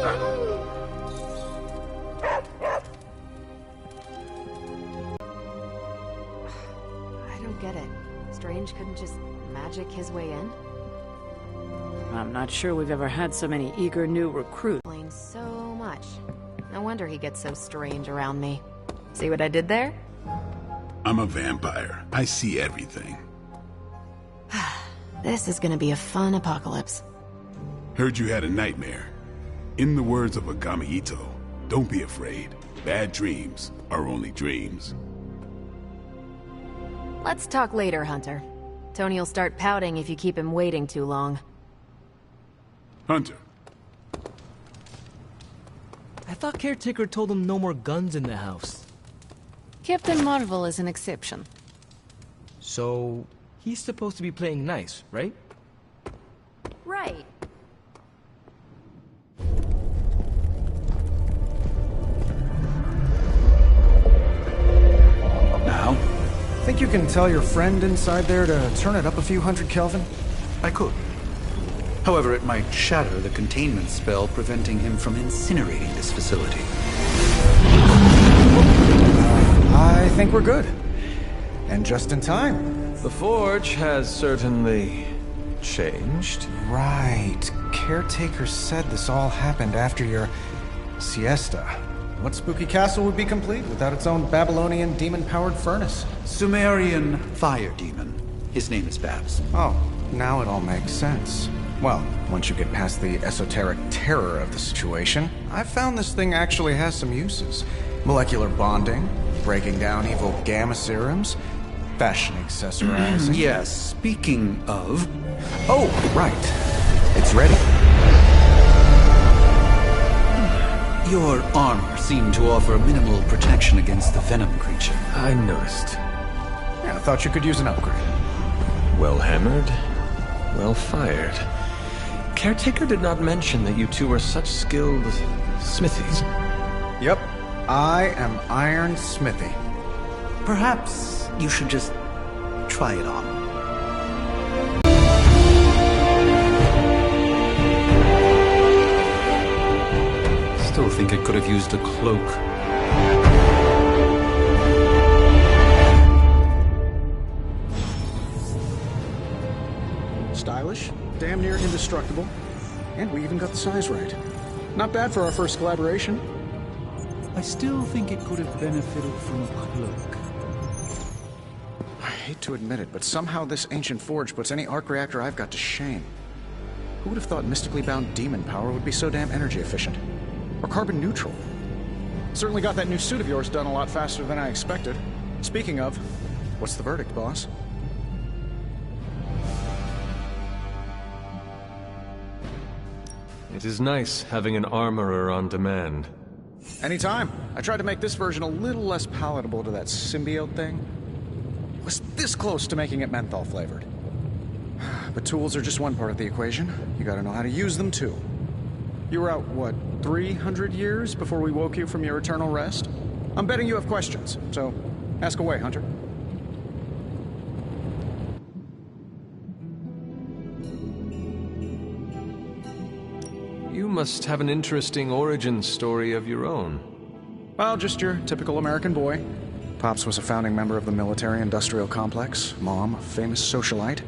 I don't get it. Strange couldn't just magic his way in? I'm not sure we've ever had so many eager new recruits. Explains so much. No wonder he gets so strange around me. See what I did there? I'm a vampire. I see everything. This is gonna be a fun apocalypse. Heard you had a nightmare. In the words of Agami Ito, don't be afraid. Bad dreams are only dreams. Let's talk later, Hunter. Tony'll start pouting if you keep him waiting too long. Hunter. I thought Caretaker told him no more guns in the house. Captain Marvel is an exception. So, he's supposed to be playing nice, right? Right. Now? Think you can tell your friend inside there to turn it up a few hundred Kelvin? I could. However, it might shatter the containment spell preventing him from incinerating this facility. I think we're good. And just in time. The Forge has certainly changed. Right. Caretaker said this all happened after your siesta. What spooky castle would be complete without its own Babylonian demon-powered furnace? Sumerian fire demon. His name is Babs. Oh, now it all makes sense. Well, once you get past the esoteric terror of the situation, I've found this thing actually has some uses. Molecular bonding, breaking down evil gamma serums, fashion accessorizing. Yes, speaking of... Oh, right. It's ready. Your armor seemed to offer minimal protection against the venom creature. I noticed. Yeah, I thought you could use an upgrade. Well hammered, well fired. Caretaker did not mention that you two were such skilled smithies. Yep, I am Iron Smithy. Perhaps you should just try it on. Still think it could have used a cloak. Stylish, damn near indestructible, and we even got the size right. Not bad for our first collaboration. I still think it could have benefited from a cloak. I hate to admit it, but somehow this ancient forge puts any arc reactor I've got to shame. Who would have thought mystically bound demon power would be so damn energy efficient? Or carbon neutral? Certainly got that new suit of yours done a lot faster than I expected. Speaking of, what's the verdict, boss? It is nice having an armorer on demand. Anytime. I tried to make this version a little less palatable to that symbiote thing. It was this close to making it menthol flavored. But tools are just one part of the equation. You gotta know how to use them too. You were out, what, 300 years before we woke you from your eternal rest? I'm betting you have questions, so ask away, Hunter. You must have an interesting origin story of your own. Well, just your typical American boy. Pops was a founding member of the military-industrial complex. Mom, a famous socialite.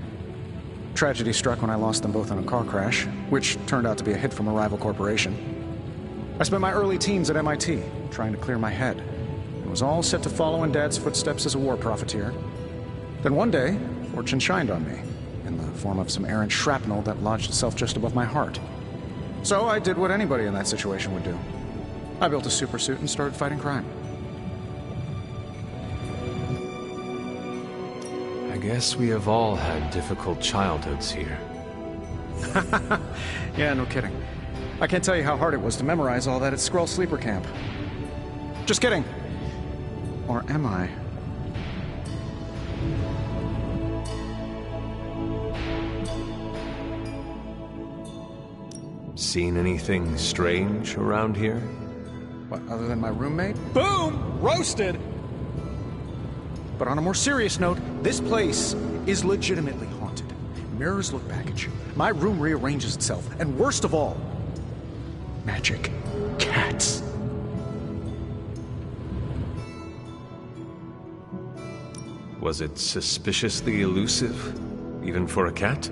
Tragedy struck when I lost them both in a car crash, which turned out to be a hit from a rival corporation. I spent my early teens at MIT, trying to clear my head. It was all set to follow in Dad's footsteps as a war profiteer. Then one day, fortune shined on me, in the form of some errant shrapnel that lodged itself just above my heart. So I did what anybody in that situation would do. I built a supersuit and started fighting crime. I guess we have all had difficult childhoods here. Yeah, no kidding. I can't tell you how hard it was to memorize all that at Skrull Sleeper Camp. Just kidding. Or am I? Seen anything strange around here? What, other than my roommate? Boom! Roasted! But on a more serious note, this place is legitimately haunted. Mirrors look back at you. My room rearranges itself. And worst of all, Magic cats. Was it suspiciously elusive, even for a cat?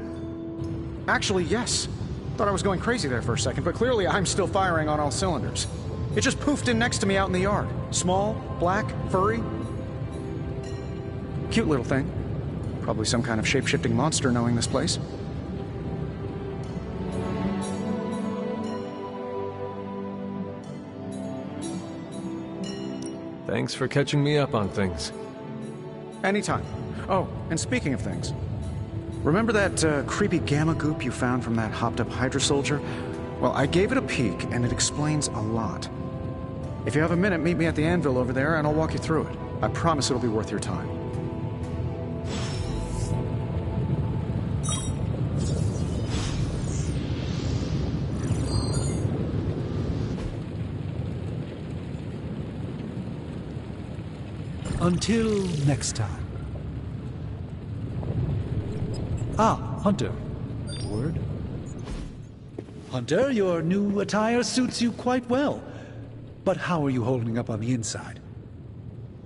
Actually, yes. Thought I was going crazy there for a second, but clearly I'm still firing on all cylinders. It just poofed in next to me out in the yard. Small, black, furry. Cute little thing. Probably some kind of shape-shifting monster knowing this place. Thanks for catching me up on things. Anytime. Oh, and speaking of things, remember that creepy gamma goop you found from that hopped-up Hydra soldier? Well, I gave it a peek, and it explains a lot. If you have a minute, meet me at the anvil over there, and I'll walk you through it. I promise it'll be worth your time. Until next time. Ah, Hunter. Word? Hunter, your new attire suits you quite well. But how are you holding up on the inside?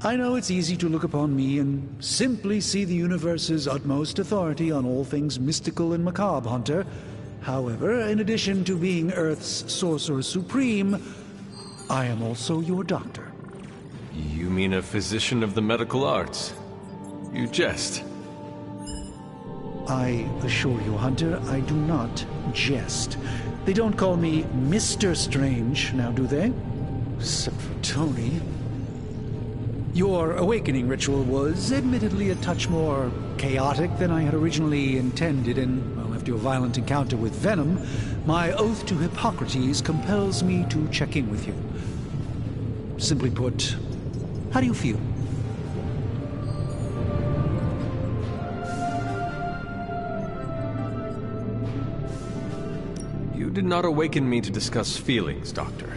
I know it's easy to look upon me and simply see the universe's utmost authority on all things mystical and macabre, Hunter. However, in addition to being Earth's sorcerer supreme, I am also your doctor. You mean a physician of the medical arts? You jest. I assure you, Hunter, I do not jest. They don't call me Mr. Strange, now do they? Except for Tony. Your awakening ritual was admittedly a touch more chaotic than I had originally intended, and, well, after your violent encounter with Venom, my oath to Hippocrates compels me to check in with you. Simply put, how do you feel? You did not awaken me to discuss feelings, Doctor.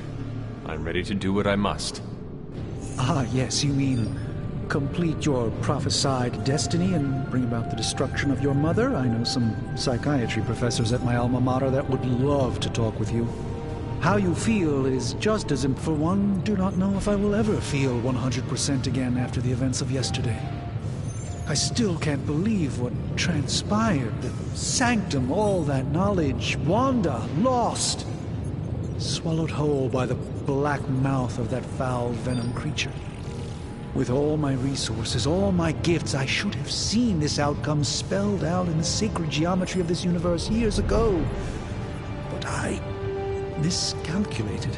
I'm ready to do what I must. Ah, yes, you mean complete your prophesied destiny and bring about the destruction of your mother? I know some psychiatry professors at my alma mater that would love to talk with you. How you feel is just as important. For one, do not know if I will ever feel 100% again after the events of yesterday. I still can't believe what transpired. The sanctum, all that knowledge, Wanda, lost. Swallowed whole by the black mouth of that foul venom creature. With all my resources, all my gifts, I should have seen this outcome spelled out in the sacred geometry of this universe years ago. But I miscalculated.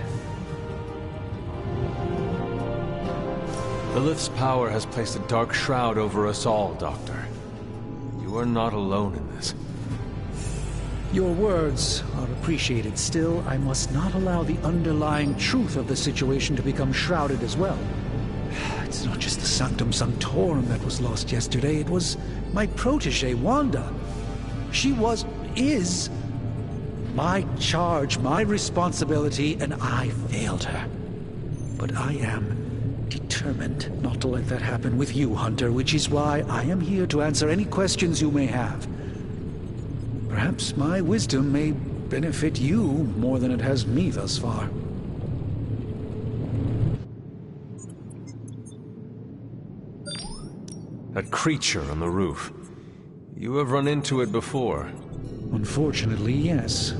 Lilith's power has placed a dark shroud over us all, Doctor. You are not alone in this. Your words are appreciated. Still, I must not allow the underlying truth of the situation to become shrouded as well. It's not just the Sanctum Sanctorum that was lost yesterday. It was my protege, Wanda. She is my charge, my responsibility, and I failed her. But I am determined not to let that happen with you, Hunter, which is why I am here to answer any questions you may have. Perhaps my wisdom may benefit you more than it has me thus far. That creature on the roof. You have run into it before. Unfortunately, yes.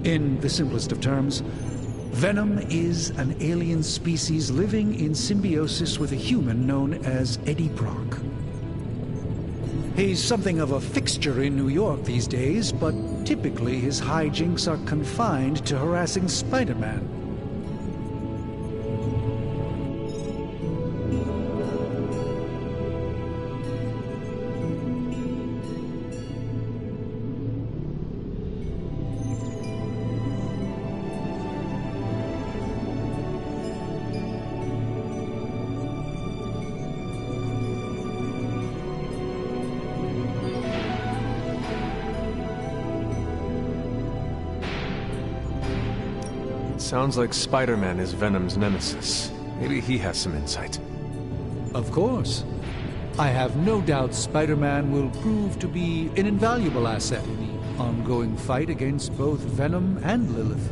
In the simplest of terms, Venom is an alien species living in symbiosis with a human known as Eddie Brock. He's something of a fixture in New York these days, but typically his hijinks are confined to harassing Spider-Man. Sounds like Spider-Man is Venom's nemesis. Maybe he has some insight. Of course. I have no doubt Spider-Man will prove to be an invaluable asset in the ongoing fight against both Venom and Lilith.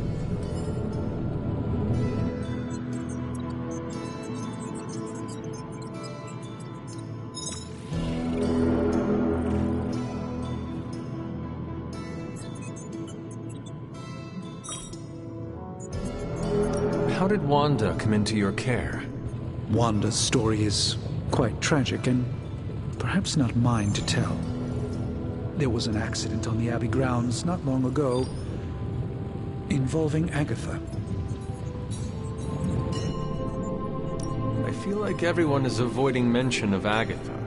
how did Wanda come into your care? Wanda's story is quite tragic and perhaps not mine to tell. There was an accident on the Abbey grounds not long ago involving Agatha. I feel like everyone is avoiding mention of Agatha.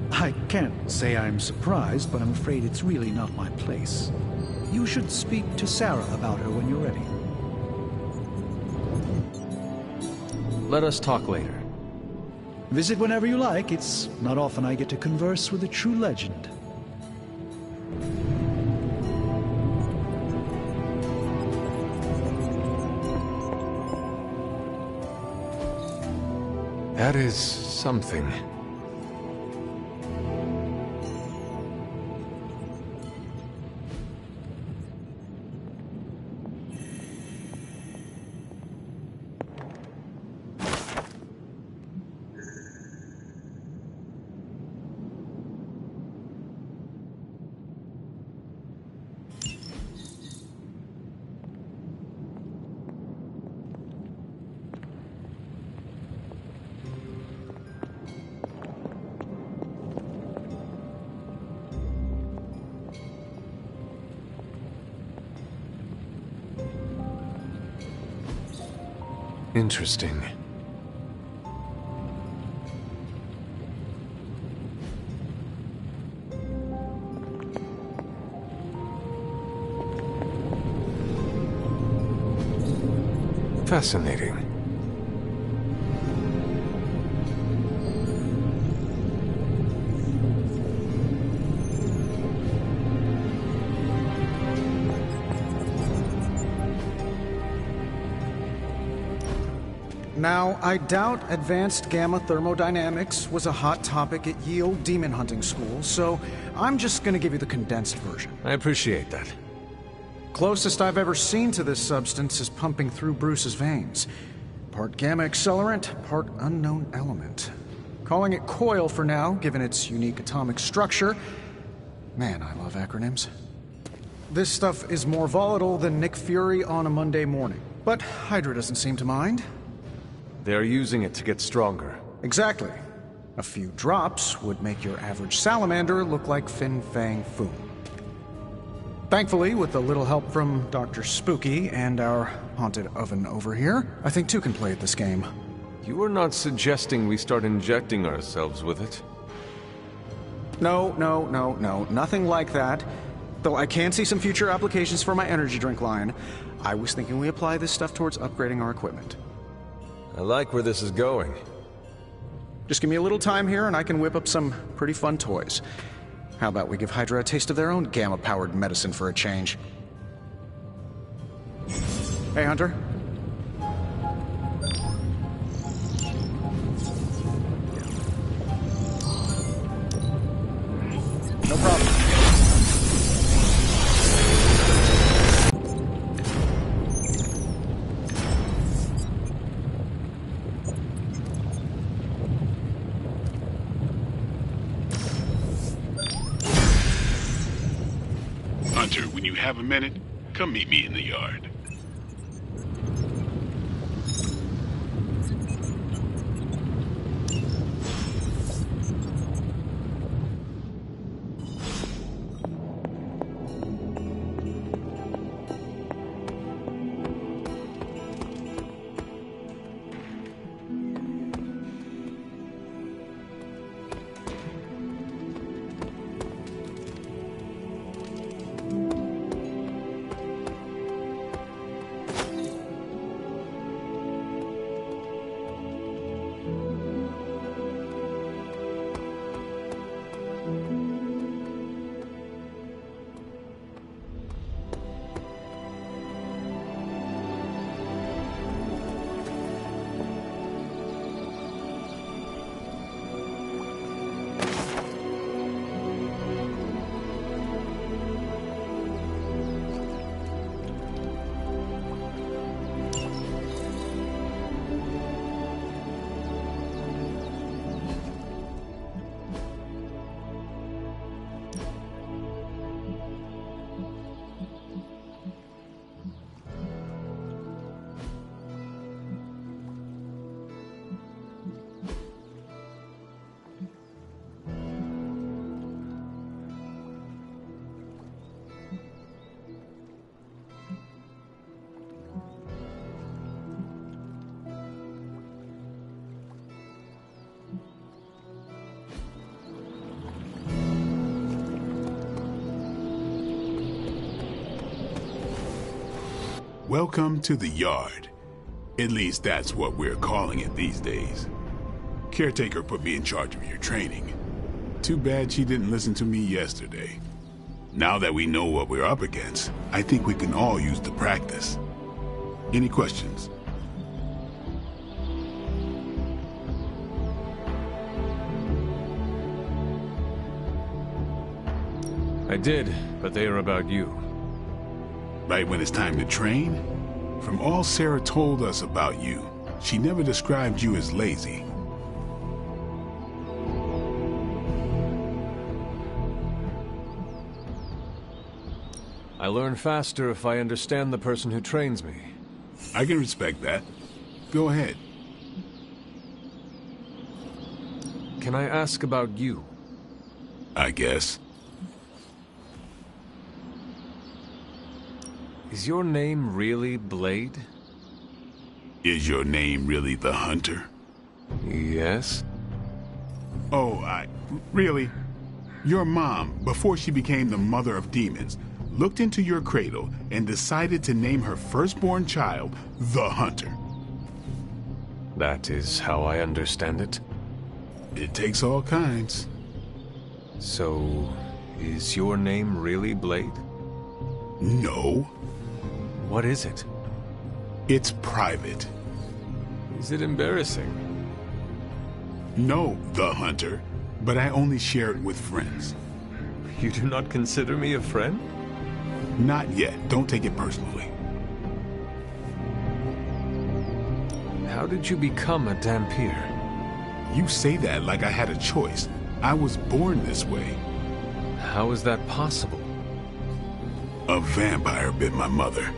I can't say I'm surprised, but I'm afraid it's really not my place. You should speak to Sarah about her when you're ready. Let us talk later. Visit whenever you like. It's not often I get to converse with a true legend. That is something. Interesting. Fascinating. Now, I doubt advanced gamma thermodynamics was a hot topic at Yield Demon Hunting School, so I'm just gonna give you the condensed version. I appreciate that. Closest I've ever seen to this substance is pumping through Bruce's veins. Part gamma accelerant, part unknown element. Calling it Coil for now, given its unique atomic structure. Man, I love acronyms. This stuff is more volatile than Nick Fury on a Monday morning. But Hydra doesn't seem to mind. They're using it to get stronger. Exactly. A few drops would make your average salamander look like Fin Fang Foom. Thankfully, with a little help from Dr. Spooky and our haunted oven over here, I think two can play at this game. You are not suggesting we start injecting ourselves with it? No, nothing like that. Though I can see some future applications for my energy drink line. I was thinking we apply this stuff towards upgrading our equipment. I like where this is going. Just give me a little time here and I can whip up some pretty fun toys. How about we give Hydra a taste of their own gamma-powered medicine for a change? Hey, Hunter. No problem. Hunter, when you have a minute, come meet me in the yard. Welcome to the Yard. At least that's what we're calling it these days. Caretaker put me in charge of your training. Too bad she didn't listen to me yesterday. Now that we know what we're up against, I think we can all use the practice. Any questions? I did, but they are about you. Right when it's time to train? From all Sarah told us about you, she never described you as lazy. I learn faster if I understand the person who trains me. I can respect that. Go ahead. Can I ask about you? I guess. Is your name really Blade? Is your name really the Hunter? Yes. Oh, really? Your mom, before she became the mother of demons, looked into your cradle and decided to name her firstborn child the Hunter. That is how I understand it. It takes all kinds. So, is your name really Blade? No. What is it? It's private. Is it embarrassing? No, the Hunter, but I only share it with friends. You do not consider me a friend? Not yet. Don't take it personally. How did you become a Dhampir? You say that like I had a choice. I was born this way. How is that possible? A vampire bit my mother.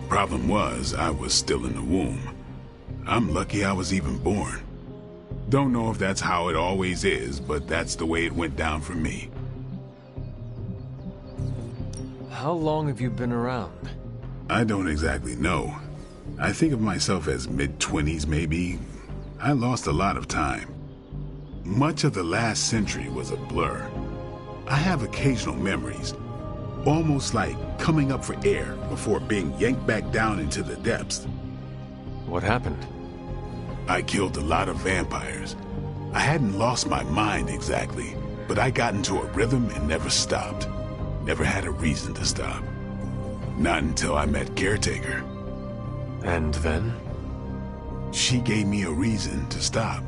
Problem was, I was still in the womb. I'm lucky I was even born. Don't know if that's how it always is, but that's the way it went down for me. How long have you been around? I don't exactly know. I think of myself as mid-20s, maybe. I lost a lot of time. Much of the last century was a blur. I have occasional memories, almost like coming up for air before being yanked back down into the depths. What happened? I killed a lot of vampires. I hadn't lost my mind exactly, but I got into a rhythm and never stopped. Never had a reason to stop. Not until I met Caretaker. And then? She gave me a reason to stop.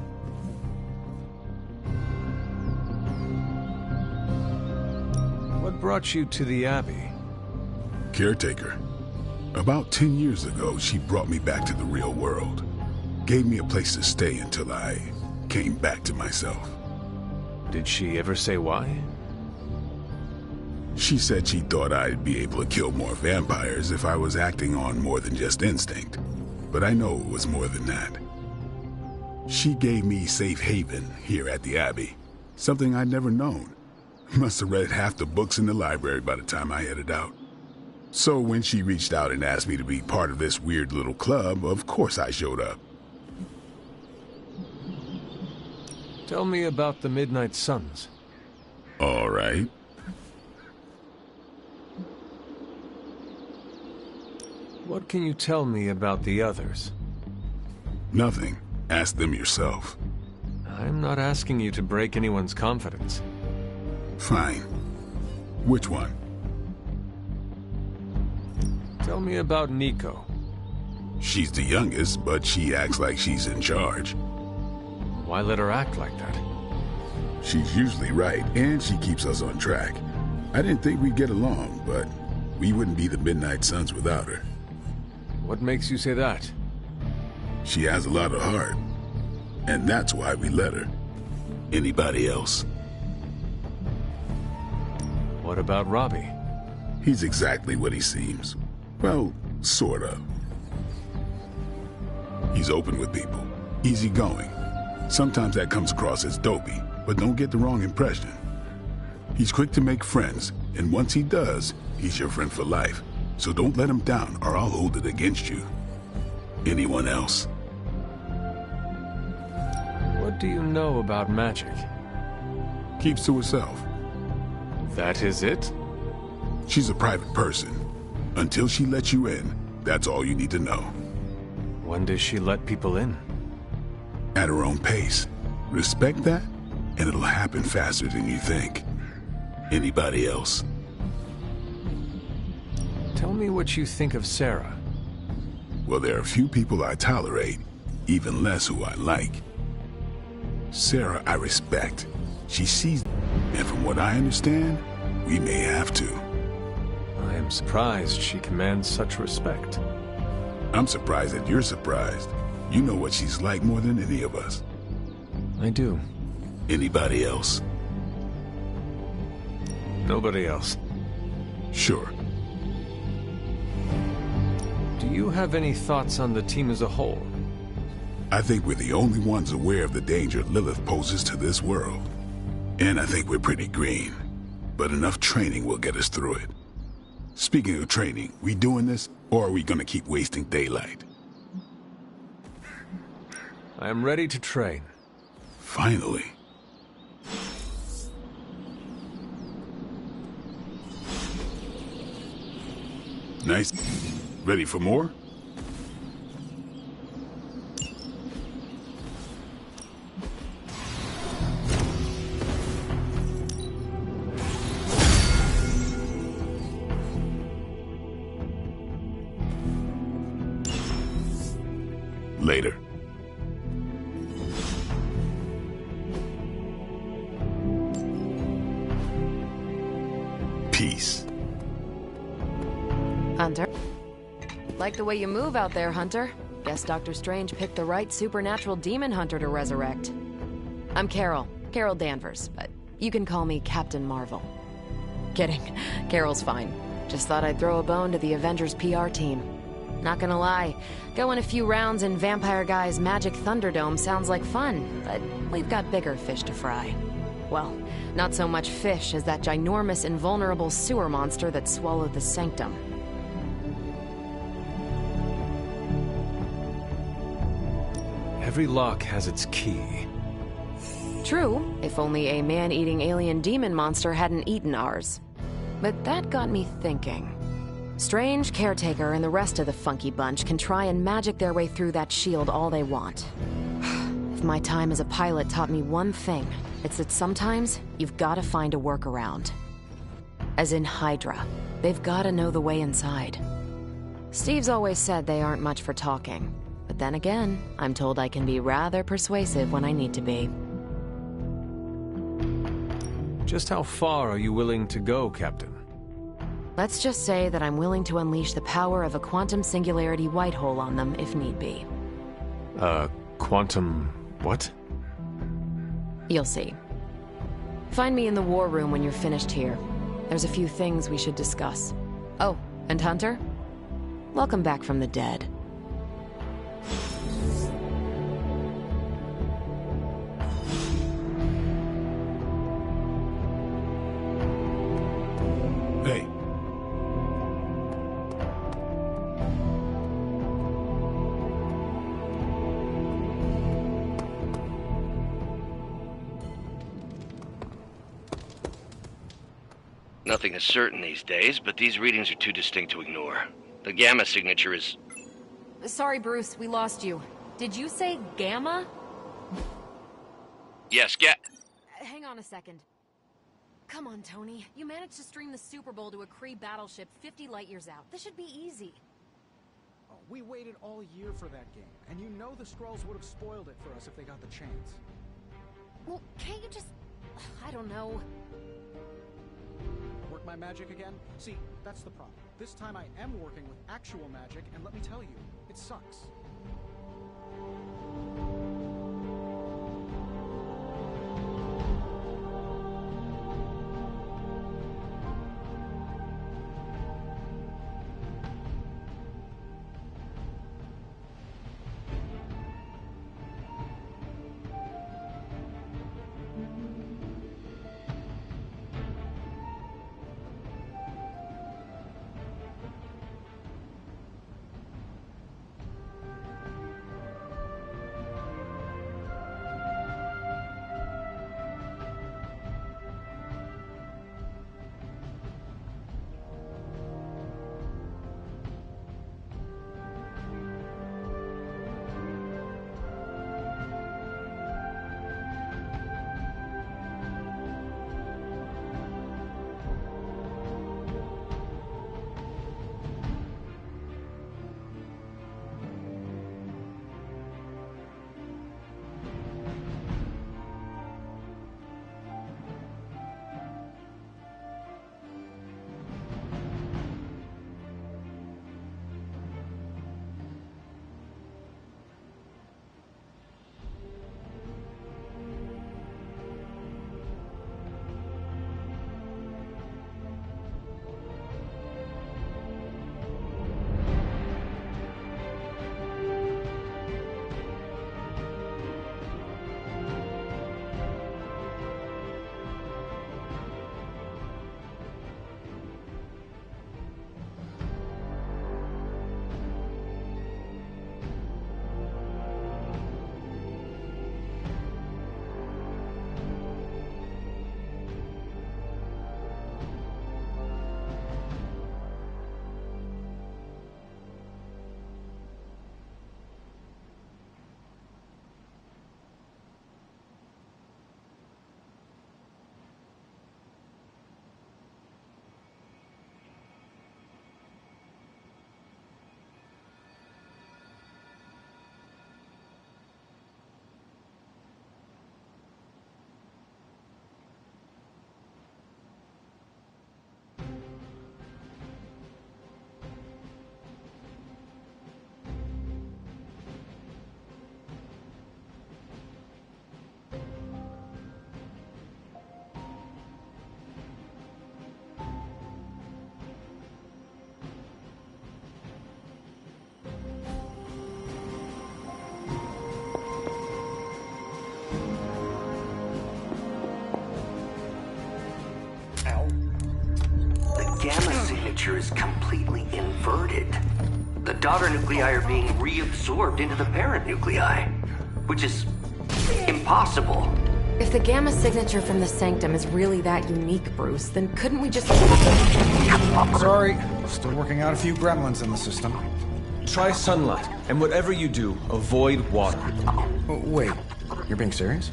What brought you to the Abbey? Caretaker. About 10 years ago, she brought me back to the real world. Gave me a place to stay until I came back to myself. Did she ever say why? She said she thought I'd be able to kill more vampires if I was acting on more than just instinct. But I know it was more than that. She gave me safe haven here at the Abbey. Something I'd never known. Must have read half the books in the library by the time I headed out. So when she reached out and asked me to be part of this weird little club, of course I showed up. Tell me about the Midnight Suns. All right. What can you tell me about the others? Nothing. Ask them yourself. I'm not asking you to break anyone's confidence. Fine. Which one? Tell me about Nico. She's the youngest, but she acts like she's in charge. Why let her act like that? She's usually right, and she keeps us on track. I didn't think we'd get along, but we wouldn't be the Midnight Suns without her. What makes you say that? She has a lot of heart, and that's why we let her. Anybody else? What about Robbie? He's exactly what he seems. Well, sort of. He's open with people, easygoing. Sometimes that comes across as dopey, but don't get the wrong impression. He's quick to make friends, and once he does, he's your friend for life. So don't let him down, or I'll hold it against you. Anyone else? What do you know about magic? Keeps to herself. That is it? She's a private person. Until she lets you in, That's all you need to know. When does she let people in? At her own pace. Respect that, and it'll happen faster than you think. Anybody else? Tell me what you think of Sarah. Well, there are a few people I tolerate, even less who I like. Sarah, I respect. She sees, and from what I understand, we may have to. I am surprised she commands such respect. I'm surprised that you're surprised. You know what she's like more than any of us. I do. Anybody else? Nobody else. Sure. Do you have any thoughts on the team as a whole? I think we're the only ones aware of the danger Lilith poses to this world. And I think we're pretty green. But enough training will get us through it. Speaking of training, we doing this, or are we gonna keep wasting daylight? I am ready to train. Finally. Nice. Ready for more? Later. Peace. Hunter? Like the way you move out there, Hunter. Guess Dr. Strange picked the right supernatural demon hunter to resurrect. I'm Carol Danvers, but you can call me Captain Marvel. Kidding. Carol's fine. Just thought I'd throw a bone to the Avengers PR team. Not gonna lie, going a few rounds in Vampire Guy's Magic Thunderdome sounds like fun, but we've got bigger fish to fry. Well, not so much fish as that ginormous invulnerable sewer monster that swallowed the Sanctum. Every lock has its key. True, if only a man-eating alien demon monster hadn't eaten ours. But that got me thinking. Strange, Caretaker, and the rest of the funky bunch can try and magic their way through that shield all they want. If my time as a pilot taught me one thing, it's that sometimes you've gotta find a workaround. As in Hydra, they've gotta know the way inside. Steve's always said they aren't much for talking. But then again, I'm told I can be rather persuasive when I need to be. Just how far are you willing to go, Captain? Let's just say that I'm willing to unleash the power of a quantum singularity white hole on them if need be. Quantum... what? You'll see. Find me in the war room when you're finished here. There's a few things we should discuss. Oh, and Hunter? Welcome back from the dead. Hey. Nothing is certain these days, but these readings are too distinct to ignore. The Gamma signature is... Sorry, Bruce, we lost you. Did you say Gamma? Yes, Hang on a second. Come on, Tony. You managed to stream the Super Bowl to a Kree battleship 50 light-years out. This should be easy. Oh, we waited all year for that game, and you know the Skrulls would have spoiled it for us if they got the chance. Well, can't you just... I don't know. Work my magic again? See, that's the problem. This time I am working with actual magic, and let me tell you, it sucks. signature is completely inverted. The daughter nuclei are being reabsorbed into the parent nuclei, which is impossible. If the gamma signature from the Sanctum is really that unique, Bruce, then couldn't we just... Sorry, still working out a few gremlins in the system. Try sunlight, and whatever you do, avoid water. Wait, you're being serious?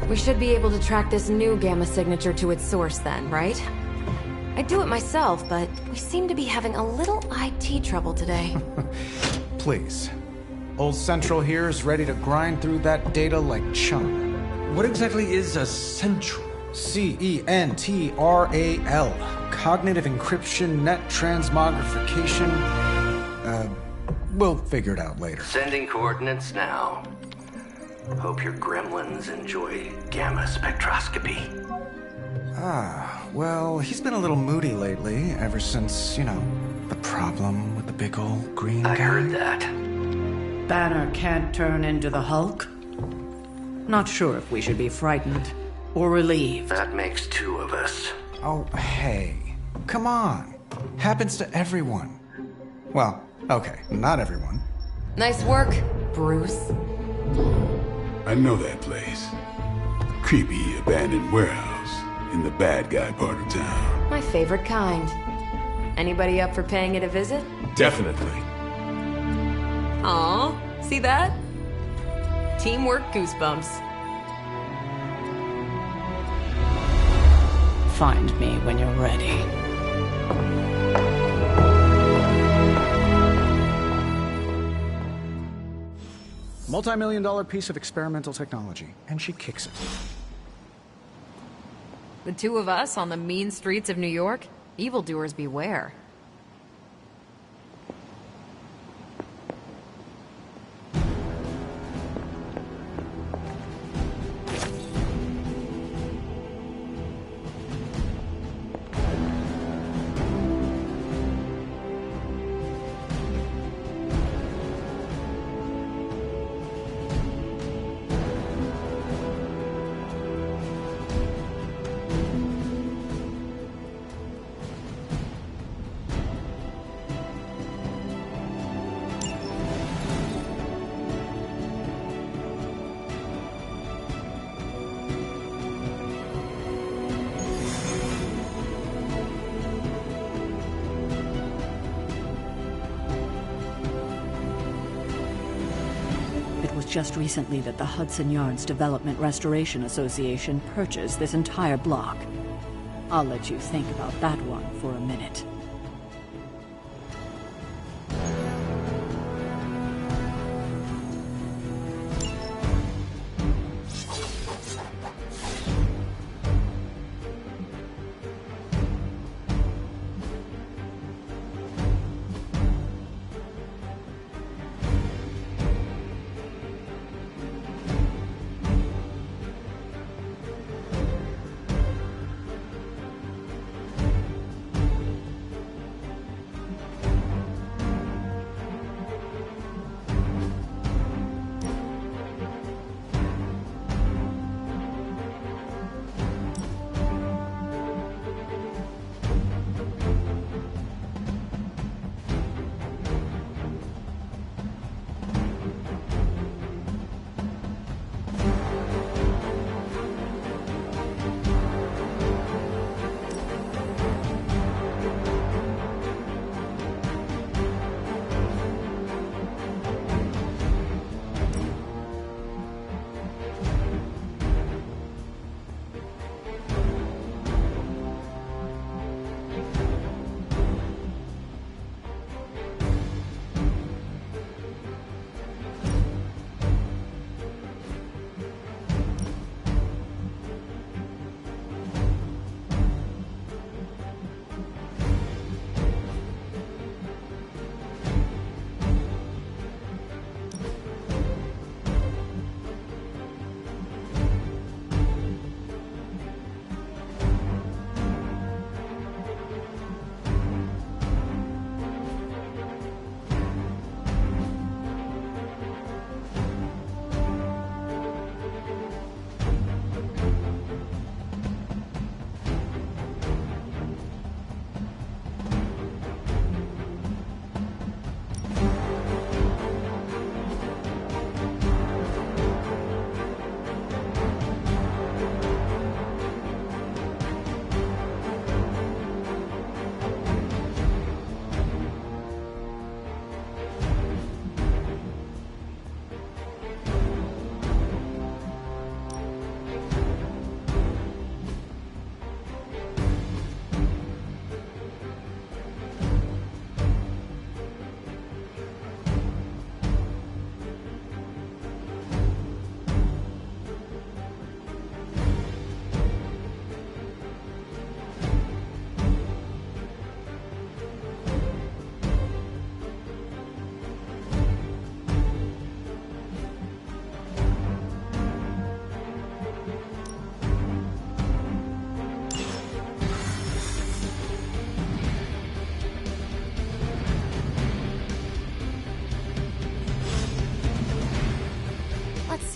We should be able to track this new gamma signature to its source then, right? I'd do it myself, but we seem to be having a little IT trouble today. Please. Old Central here is ready to grind through that data like chum. What exactly is a central? CENTRAL. Cognitive Encryption Net Transmogrification. We'll figure it out later. Sending coordinates now. Hope your gremlins enjoy gamma spectroscopy. Well, he's been a little moody lately, ever since, the problem with the big old green guy. I heard that. Banner can't turn into the Hulk? Not sure if we should be frightened or relieved. That makes two of us. Oh, hey. Come on. Happens to everyone. Well, okay, not everyone. Nice work, Bruce. I know that place. Creepy abandoned warehouse in the bad guy part of town. My favorite kind. Anybody up for paying it a visit? Definitely. Aw, see that? Teamwork goosebumps. Find me when you're ready. Multi-million-dollar piece of experimental technology, and she kicks it. The two of us on the mean streets of New York? Evildoers beware. Just recently that the Hudson Yards Development Restoration Association purchased this entire block. I'll let you think about that one for a minute.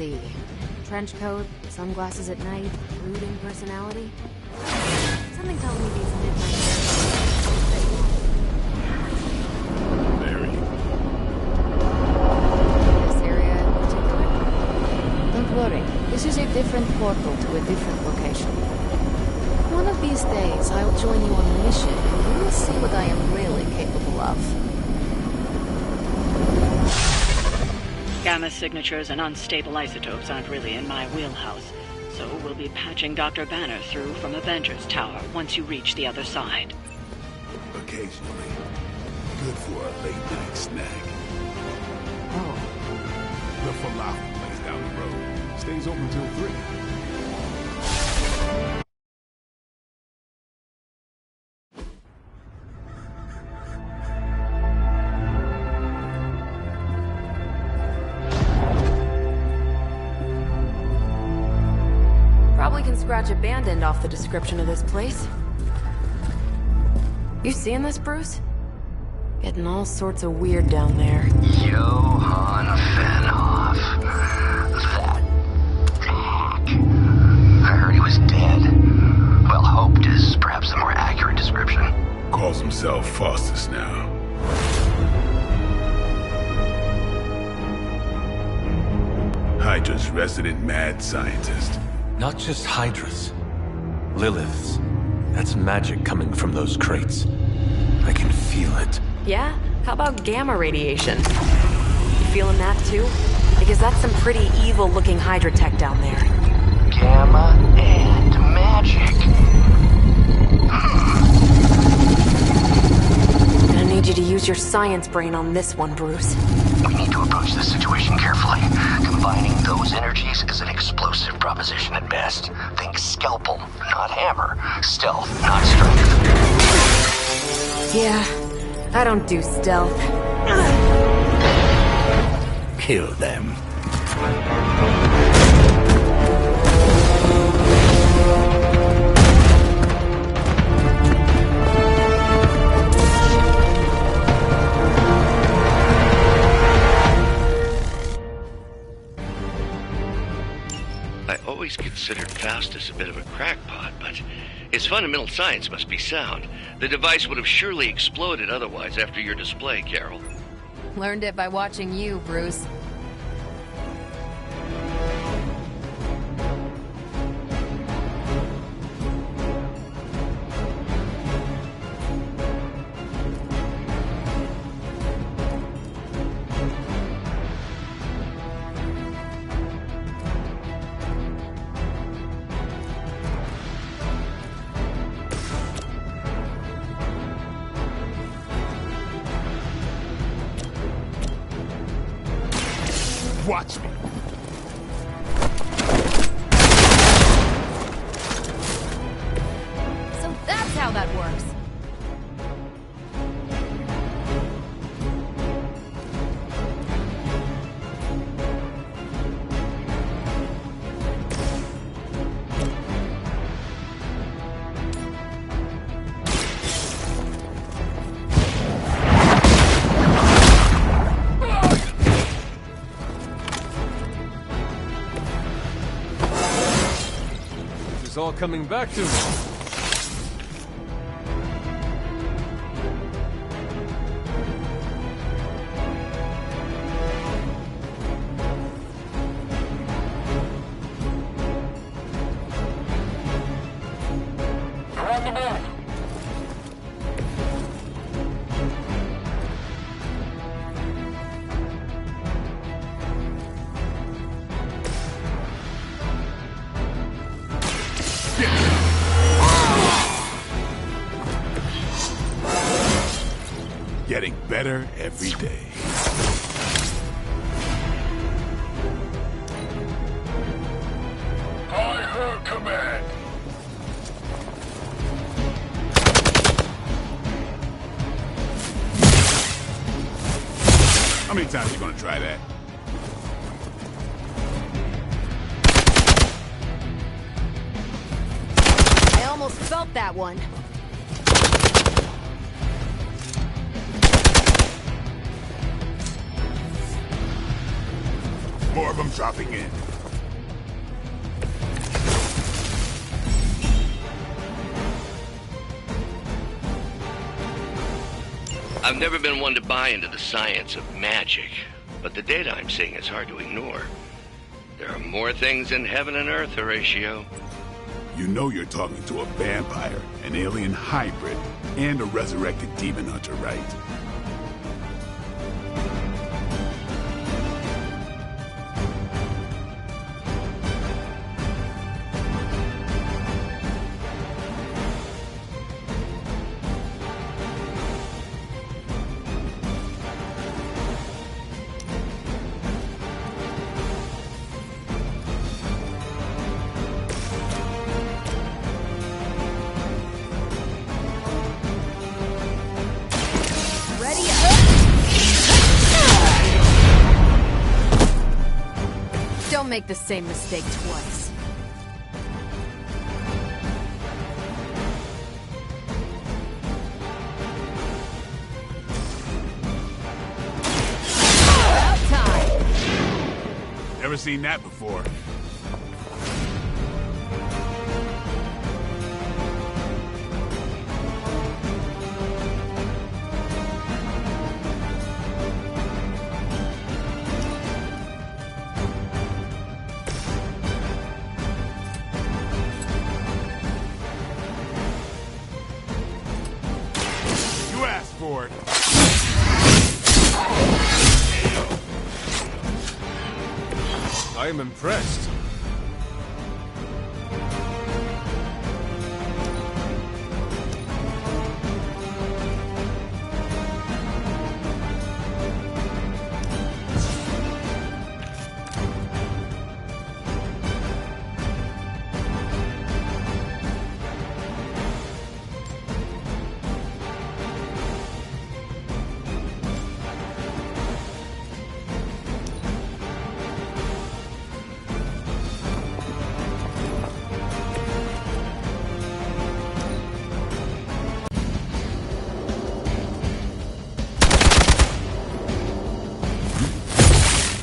see. Trench coat, sunglasses at night, brooding personality. Something tells me these midnight Very. This area in particular? Don't worry. This is a different portal to a different location. One of these days, I'll join you on a mission, and you will see what I am really capable of. Gamma signatures and unstable isotopes aren't really in my wheelhouse, so we'll be patching Dr. Banner through from Avengers Tower once you reach the other side. Occasionally. Good for a late-night snack. Oh. The falafel place down the road stays open till 3. Probably can scratch abandoned off the description of this place. You seeing this, Bruce? Getting all sorts of weird down there. Johann Fenhoff. That hack. I heard he was dead. Well, hoped is perhaps a more accurate description. Calls himself Faustus now. Hydra's resident mad scientist. Not just Hydras. Liliths. That's magic coming from those crates. I can feel it. Yeah? How about gamma radiation? You feeling that too? Because that's some pretty evil-looking Hydra tech down there. Gamma and magic. Gonna need you to use your science brain on this one, Bruce. We need to approach this situation carefully. Combining those energies is an explosive proposition at best. Think scalpel, not hammer. Stealth, not strength. Yeah, I don't do stealth. Kill them. I always considered Faustus a bit of a crackpot, but his fundamental science must be sound. The device would have surely exploded otherwise after your display, Carol. Learned it by watching you, Bruce. Watch me. So that's how that works. It's all coming back to me. Getting better every day. By her command. How many times are you gonna try that? I almost felt that one. More of them dropping in. I've never been one to buy into the science of magic, but the data I'm seeing is hard to ignore. There are more things in heaven and earth, Horatio. You know you're talking to a vampire, an alien hybrid, and a resurrected demon hunter, right? Don't make the same mistake twice. About time. Never seen that before. For it. I am impressed.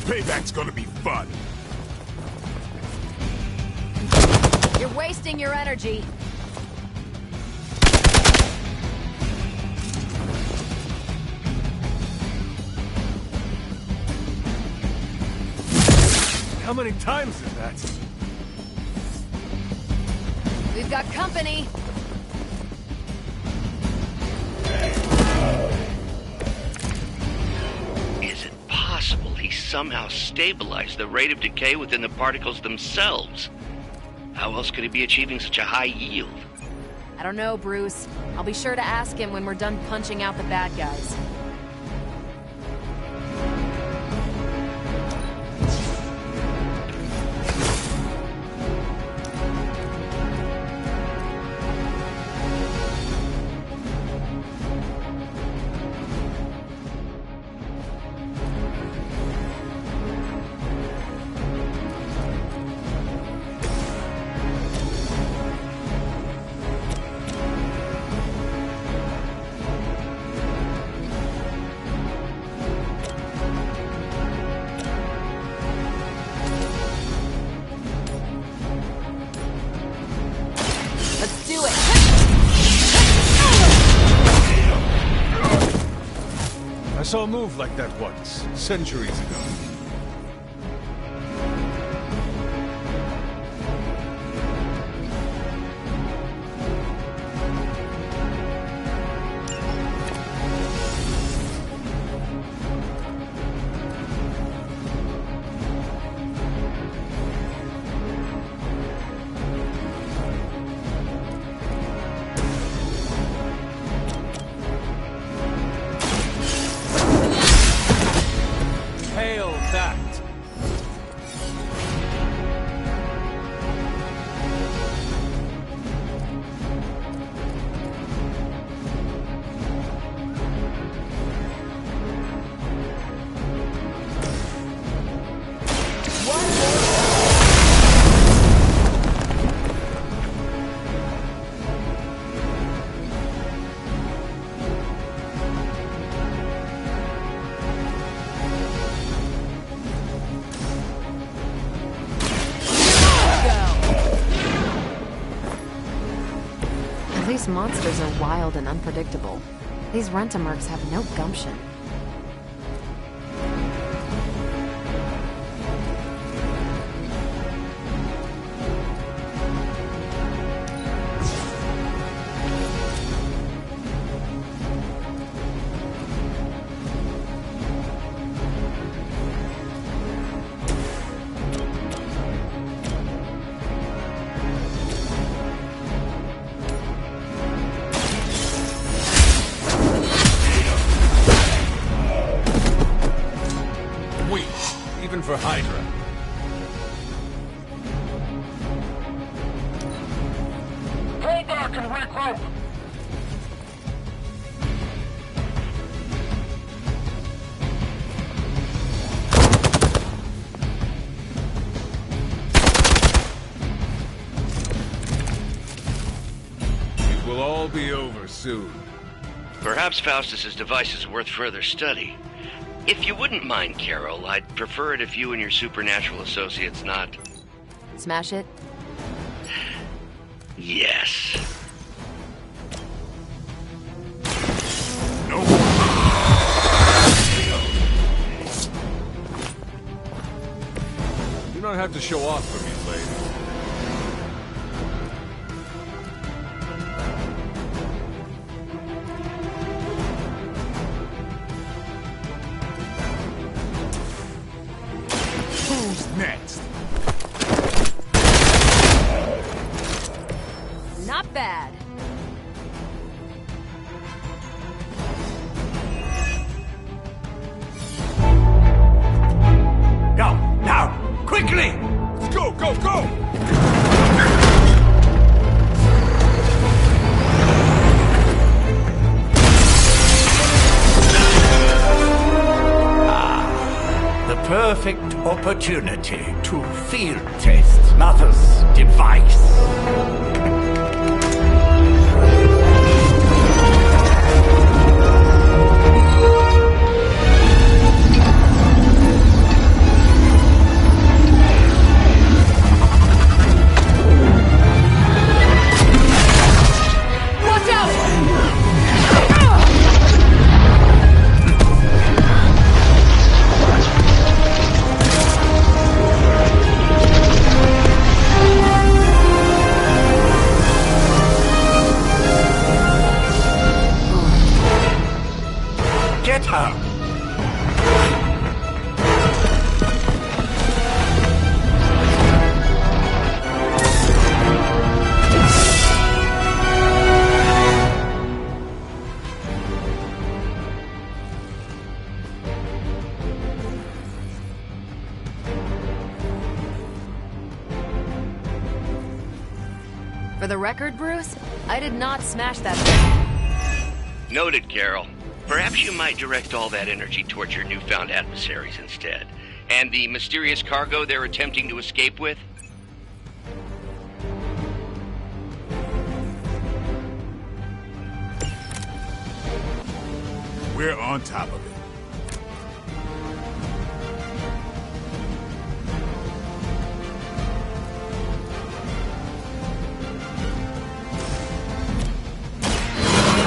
Payback's gonna be fun. You're wasting your energy. How many times is that? We've got company. Is it possible he somehow stabilized the rate of decay within the particles themselves? How else could he be achieving such a high yield? I don't know, Bruce. I'll be sure to ask him when we're done punching out the bad guys. I saw a move like that once, centuries ago. Hail that! These monsters are wild and unpredictable. These rent-a-mercs have no gumption. Even for Hydra. Pull back and regroup! It will all be over soon. Perhaps Faustus's device is worth further study. If you wouldn't mind, Carol, I'd prefer it if you and your supernatural associates not... Smash it? Yes. No. You don't have to show off for me, lady. Next. Not bad. Go! Now! Quickly! Let's go, go, go! The perfect opportunity to field test Mother's device. Watch out! Get her! For the record, Bruce, I did not smash that thing. Noted, Carol. Perhaps you might direct all that energy towards your newfound adversaries instead. And the mysterious cargo they're attempting to escape with? We're on top of it.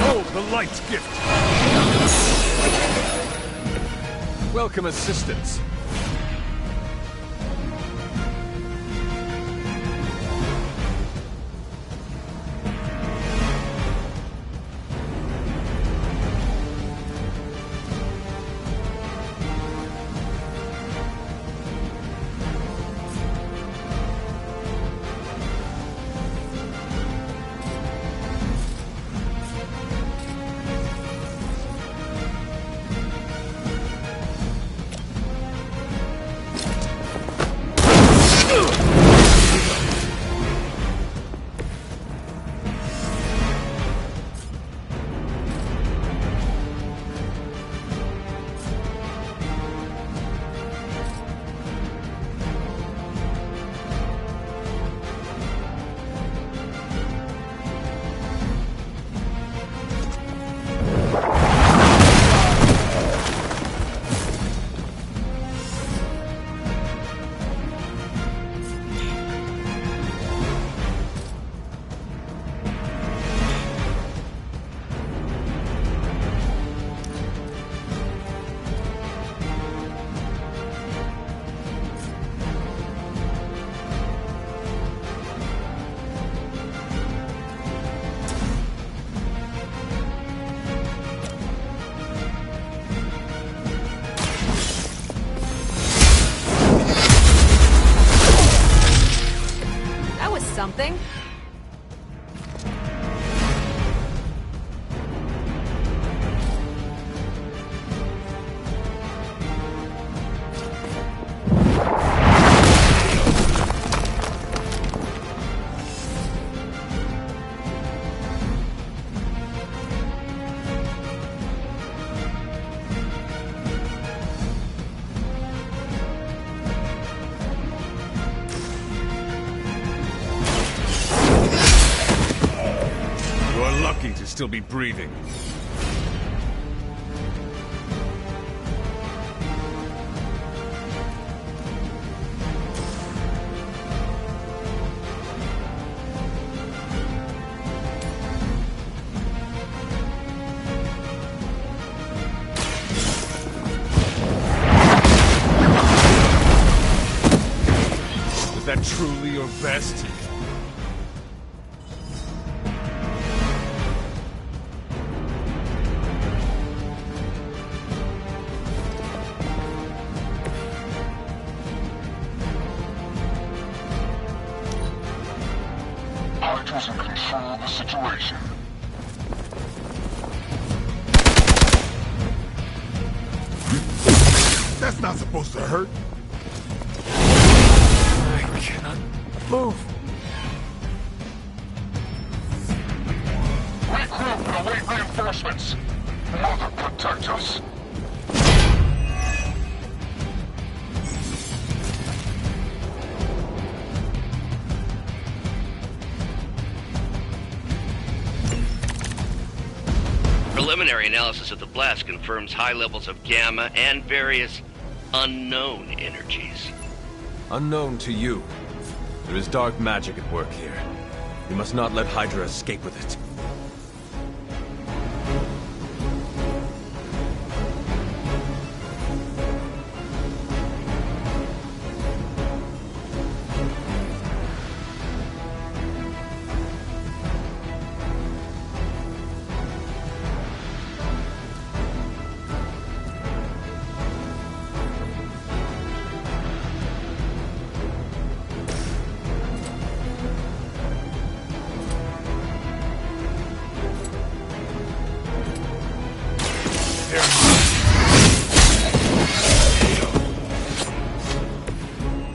Hold the light's gift. Welcome assistance. still be breathing. Is that truly your best? Hydra's in control of the situation. That's not supposed to hurt. I cannot move. Regroup and await reinforcements. Mother, protect us. Preliminary analysis of the blast confirms high levels of gamma and various unknown energies. Unknown to you. There is dark magic at work here. You must not let Hydra escape with it.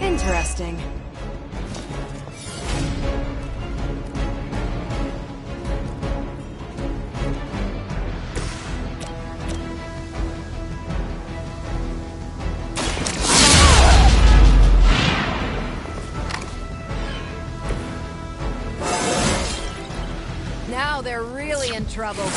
Interesting. Now they're really in trouble.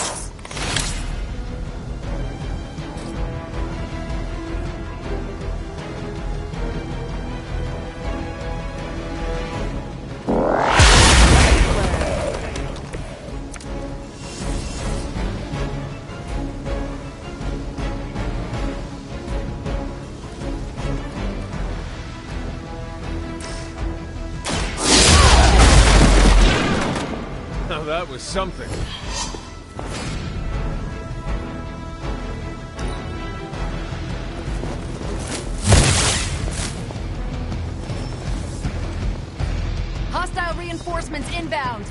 Now that was something. Hostile reinforcements inbound.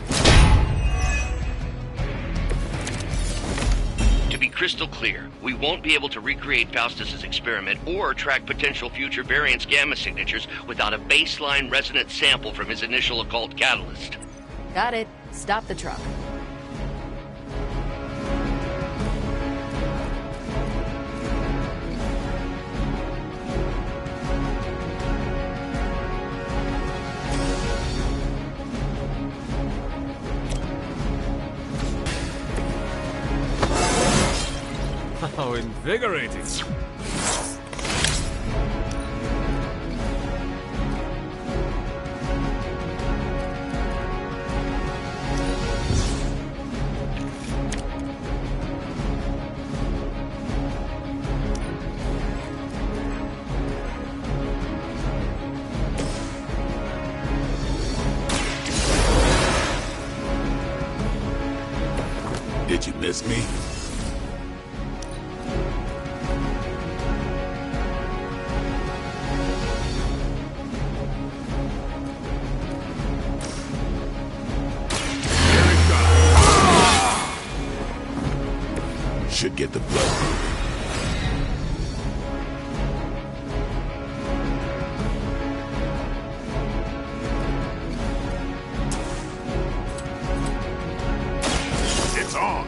To be crystal clear, we won't be able to recreate Faustus's experiment or track potential future variance gamma signatures without a baseline resonance sample from his initial occult catalyst. Got it. Stop the truck. How invigorating. Did you miss me? Should get the blood moving. It's on.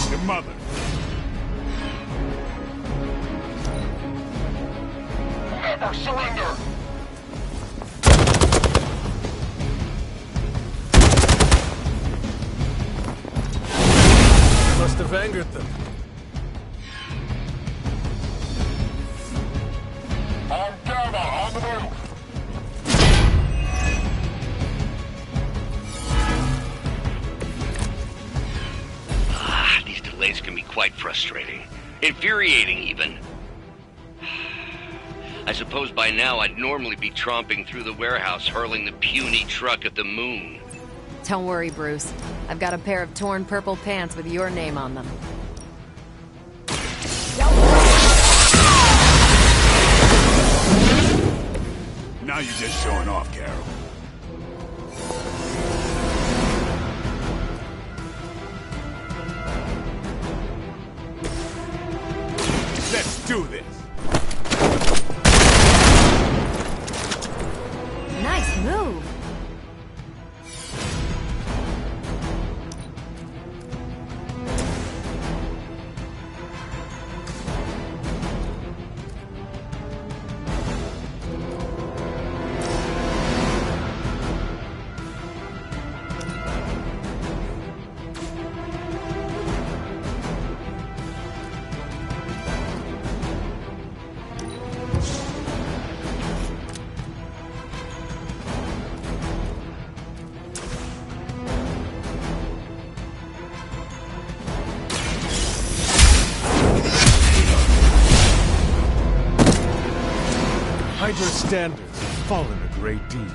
Your mother. Never surrender. have angered them. On Gamma, on the move! These delays can be quite frustrating. Infuriating, even. I suppose by now I'd normally be tromping through the warehouse hurling the puny truck at the moon. Don't worry, Bruce. I've got a pair of torn purple pants with your name on them. Now you're just showing off, Carol. Let's do this. Nice move. Hydra's standards have fallen a great deal.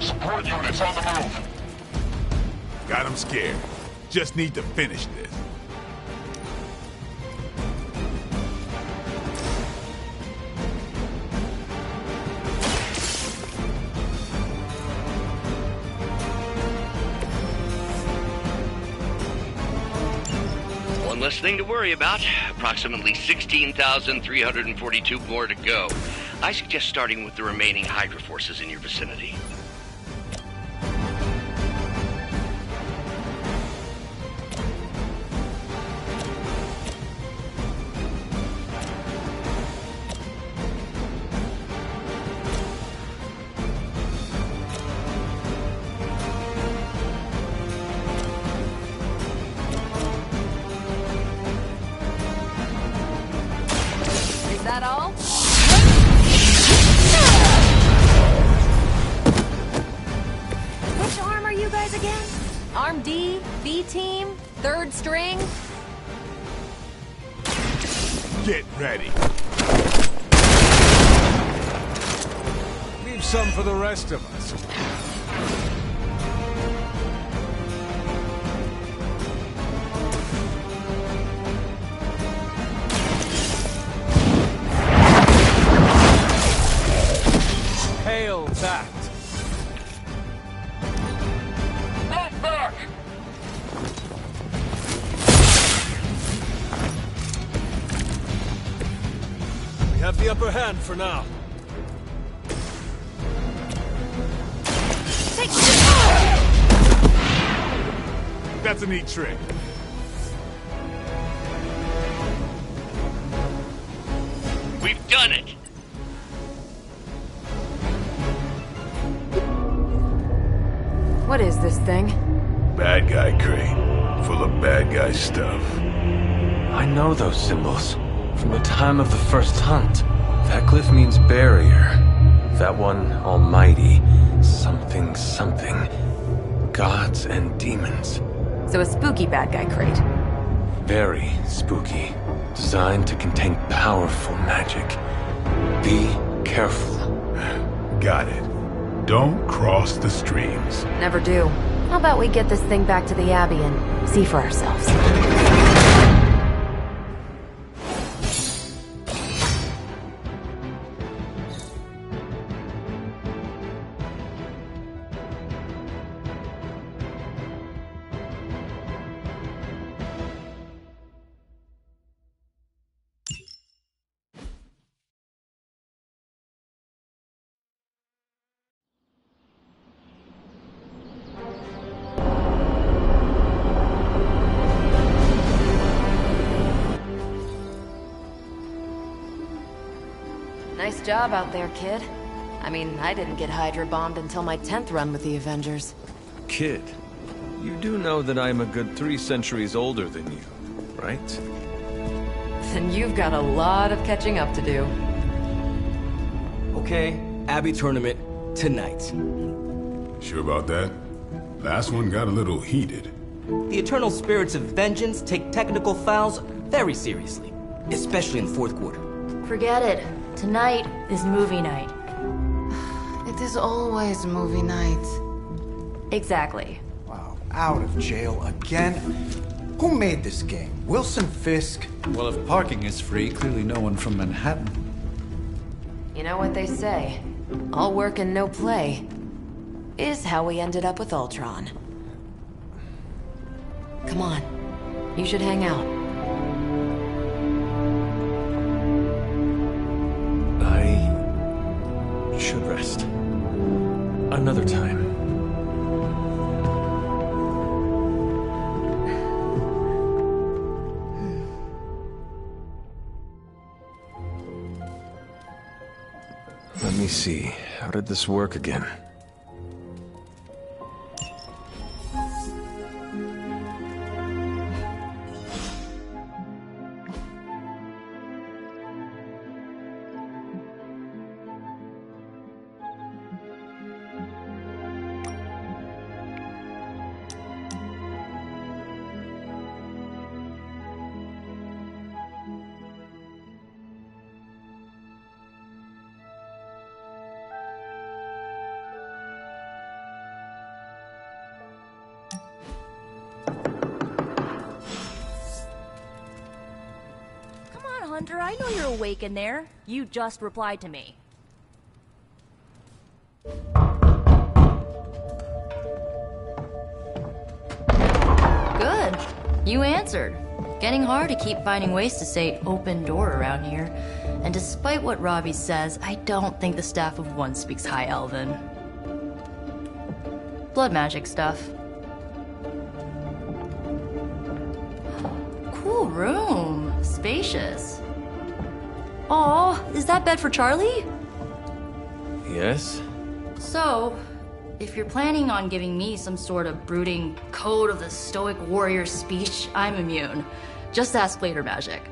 Support units on the move! Got him scared. Just need to finish this. One less thing to worry about. Approximately 16,342 more to go. I suggest starting with the remaining Hydra forces in your vicinity. Is that all? Which arm are you guys again? Arm D? B team? Third string? Get ready. Leave some for the rest of us. Hail that! Not back! We have the upper hand for now. That's a neat trick. We've done it! What is this thing? Bad guy crate. Full of bad guy stuff. I know those symbols from the time of the first hunt. That glyph means barrier. That one, almighty. Something, something. Gods and demons. So a spooky bad guy crate. Very spooky. Designed to contain powerful magic. Be careful. Got it. Don't cross the streams. Never do. How about we get this thing back to the Abbey and see for ourselves? job out there, kid. I mean, I didn't get Hydra bombed until my 10th run with the Avengers. Kid, you do know that I'm a good 3 centuries older than you, right? Then you've got a lot of catching up to do. Okay, Abbey tournament tonight. Sure about that? Last one got a little heated. The Eternal Spirits of Vengeance take technical fouls very seriously, especially in the fourth quarter. Forget it. Tonight is movie night. It is always movie night. Exactly. Wow, out of jail again? Who made this game? Wilson Fisk? Well, if parking is free, clearly no one from Manhattan. You know what they say? All work and no play is how we ended up with Ultron. Come on. You should hang out. I should rest. Another time. Let me see. How did this work again? Hunter, I know you're awake in there. You just replied to me. Good. You answered. Getting hard to keep finding ways to say open door around here. And despite what Robbie says, I don't think the staff of One speaks High Elven. Blood magic stuff. Cool room. Spacious. Aw, is that bed for Charlie? Yes? So, if you're planning on giving me some sort of brooding code of the stoic warrior speech, I'm immune. Just ask later, Magic.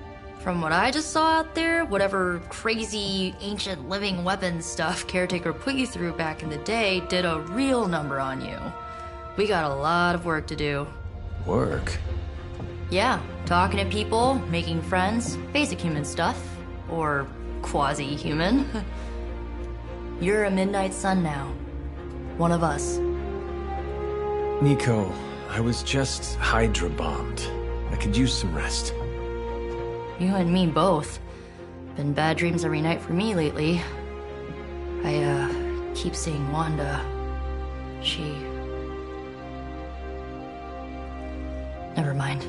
From what I just saw out there, whatever crazy ancient living weapons stuff Caretaker put you through back in the day did a real number on you. We got a lot of work to do. Work? Yeah, talking to people, making friends, basic human stuff. Or quasi-human. You're a Midnight Sun now. One of us. Nico, I was just Hydra bombed. I could use some rest. You and me both. Been bad dreams every night for me lately. I, keep seeing Wanda. She... Never mind.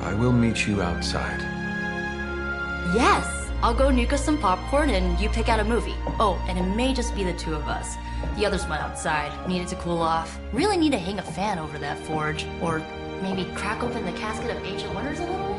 I will meet you outside. Yes! I'll go nuke us some popcorn and you pick out a movie. Oh, and it may just be the two of us. The others went outside, needed to cool off. Really need to hang a fan over that forge. Or maybe crack open the casket of Ancient Wonders a little?